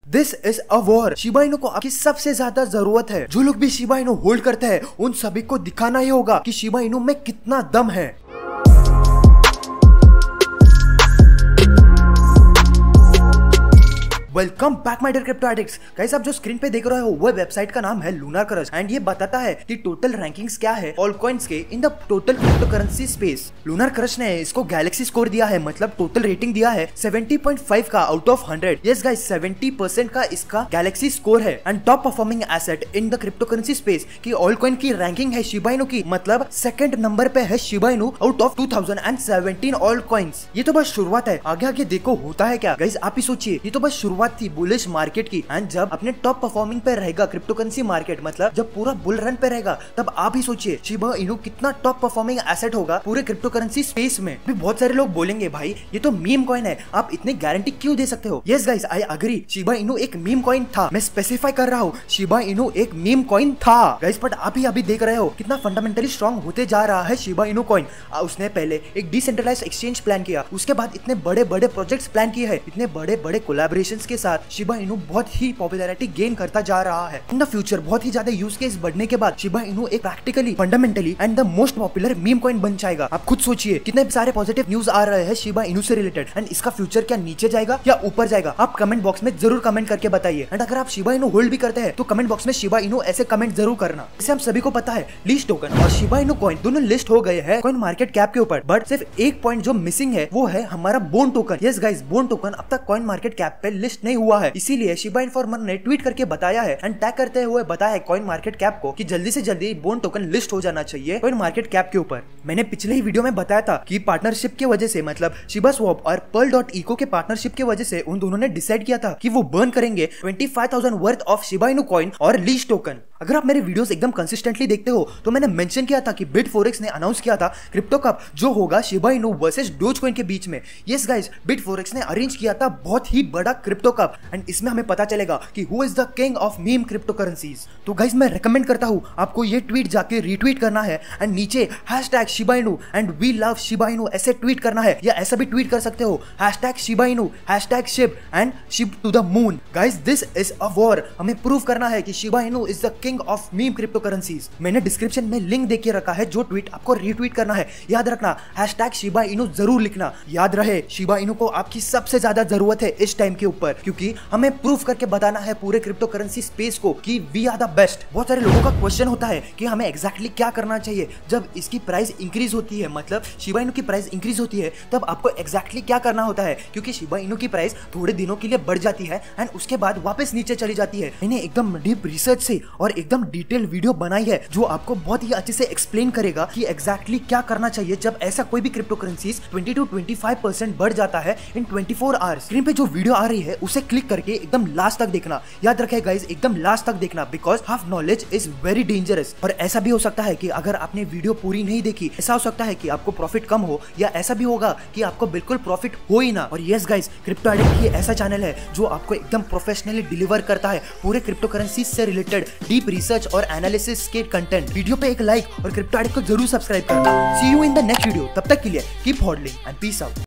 This is a war. Shiba Inu को आपकी सबसे ज्यादा जरूरत है। जो लोग भी शिबा इनु होल्ड करते हैं उन सभी को दिखाना ही होगा कि शिबा इनु में कितना दम है। Welcome back my dear crypto addicts. Guys आप जो स्क्रीन पे देख रहे हो वो वेबसाइट का नाम है लूनर क्रश एंड ये बताता है कि टोटल रैंकिंग्स क्या है ऑल कॉइन्स के in the total crypto currency space. Lunar crush ने इसको गैलेक्सी स्कोर दिया है, मतलब टोटल रेटिंग दिया है 70.5 का आउट ऑफ 100। यस गाइस 70% का इसका गैलेक्सी स्कोर है and top performing asset in the crypto currency space की ऑल कॉइन की रैंकिंग है शिबा इनु की, मतलब सेकंड नंबर पे है Shiba Inu out of 2017 all coins. ये तो बस शुरुआत है, आगे आगे देखो होता है क्या। गाइस आप ही सोचिए, ये तो बस शुरुआत थी बुलिश मार्केट की एंड जब अपने टॉप परफॉर्मिंग पे रहेगा क्रिप्टो करेंसी मार्केट, मतलब जब पूरा बुल रन पे रहेगा, तब आप ही सोचिए शिबा इनु कितना टॉप परफॉर्मिंग एसेट होगा पूरे क्रिप्टो करेंसी स्पेस में। भी बहुत सारे लोग बोलेंगे भाई ये तो मीम कॉइन है, आप इतनी गारंटी क्यों दे सकते हो। Yes guys I agree, Shiba Inu एक मीम कॉइन था। मैं स्पेसिफाई कर रहा हूँ शिबा इनु एक मीम कॉइन था गाइस, बट आप ही अभी देख रहे हो कितना फंडामेंटली स्ट्रॉन्ग होते जा रहा है शिबा इनु कॉइन। उसने पहले एक डिसेंट्रलाइज्ड एक्सचेंज प्लान किया, उसके बाद इतने बड़े बड़े प्रोजेक्ट्स प्लान किए हैं, इतने बड़े बड़े कोलैबोरेशंस के साथ शिबा इनु बहुत ही पॉपुलैरिटी गेन करता जा रहा है। इन द फ्यूचर बहुत ही ज्यादा यूज केस बढ़ने के बाद शिबा इनु एक practically fundamentally and the most popular meme coin बन जाएगा। आप खुद सोचिए कितने सारे पॉजिटिव न्यूज आ रहे हैं शिबा इनु से रिलेटेड एंड इसका फ्यूचर क्या नीचे जाएगा या ऊपर जाएगा, आप कमेंट बॉक्स में जरूर कमेंट करके बताइए। एंड अगर आप शिबा इनु होल्ड भी करते हैं तो कमेंट बॉक्स में शिबा इनु ऐसे कमेंट जरूर करना। इसे हम सभी को पता है लीस्ट टोकन और शिबा इनु कॉइन दोनों लिस्ट हो गए हैं कॉइन मार्केट कैप के ऊपर, बट सिर्फ एक पॉइंट जो मिसिंग है वो है हमारा bone token. Yes guys bone token अब तक कॉइन मार्केट कैप पे लिस्ट नहीं हुआ है, इसीलिए शिबा इन्फॉर्मर ने ट्वीट करके बताया है एंड टैग करते हुए बताया है कॉइन मार्केट कैप को कि जल्दी से जल्दी बोन टोकन लिस्ट हो जाना चाहिए कॉइन मार्केट कैप के ऊपर। मैंने पिछले ही वीडियो में बताया था कि पार्टनरशिप की वजह से, मतलब शिबा स्वैप और Pearl.eco के पार्टनरशिप की वजह से उन दोनों ने डिसाइड किया था कि वो बर्न करेंगे 25,000 worth of Shiba Inu coin और लीज टोकन। अगर आप मेरे वीडियोस एकदम कंसिस्टेंटली देखते हो तो मैंने मेंशन किया था कि बिटफोरेक्स ने अनाउंस किया था क्रिप्टो कप जो होगा शिबा इनु वर्सेस डोजकॉइन के बीच में। यस गाइस बिटफोरेक्स ने अरेंज किया था बहुत ही बड़ा क्रिप्टो कप एंड इसमें हमें पता चलेगा कि who is the king of meme crypto currencies. तो गाइस मैं रेकमेंड करता हूं आपको ये ट्वीट जाके रीट्वीट करना है एंड नीचे #Shiba Inu and we love Shiba Inu ऐसे ट्वीट करना है, या ऐसा भी ट्वीट कर सकते हो #Shiba Inu #Shib and Shib to the moon. Guys this is a war, हमें प्रूव करना है कि Shiba Inu is the king of meme crypto currencies. मैंने डिस्क्रिप्शन में लिंक देके रखा है, जो ट्वीट आपको रीट्वीट करना है याद रखना #शिबा इनु जरूर लिखना। याद रहे शिबा इनु को आपकी सबसे ज्यादा जरूरत है इस टाइम के ऊपर, क्योंकि हमें प्रूव करके बताना है पूरे क्रिप्टो करेंसी स्पेस को कि वी आर द बेस्ट। बहुत सारे लोगों का क्वेश्चन होता है कि हमें एग्जैक्टली क्या करना चाहिए जब इसकी प्राइस इंक्रीज होती है, मतलब शिबा इनु की प्राइस इंक्रीज होती है तब आपको एग्जैक्टली क्या करना होता है, क्योंकि शिबा इनु की प्राइस थोड़े दिनों के लिए बढ़ जाती है एंड उसके बाद वापस नीचे चली जाती है। मैंने एकदम डीप रिसर्च से और एकदम डिटेल वीडियो बनाई है जो आपको बहुत ही अच्छे से एक्सप्लेन करेगा कि एग्जैक्टली क्या करना चाहिए जब ऐसा कोई भी क्रिप्टो करेंसीज 20 to 25% बढ़ जाता है इन 24 आवर्स। स्क्रीन पे जो वीडियो आ रही है उसे क्लिक करके एकदम लास्ट तक देखना। याद रखे गाइस एकदम लास्ट तक देखना, because half knowledge is very dangerous. और ऐसा भी हो सकता है कि अगर आपने वीडियो पूरी नहीं देखी, ऐसा हो सकता है कि आपको प्रॉफिट कम हो, या ऐसा भी होगा कि आपको बिल्कुल प्रॉफिट हो ही ना। और यस गाइस क्रिप्टो एडिक्ट ये ऐसा चैनल है जो आपको एकदम प्रोफेशनली डिलीवर करता है पूरे क्रिप्टो करेंसी से रिलेटेड डीप रिसर्च और एनालिसिस के कंटेंट। वीडियो पे एक लाइक और क्रिप्टो एडिक्ट को जरूर सब्सक्राइब करना। See you in the next video, तब तक के लिए keep huddling and peace out.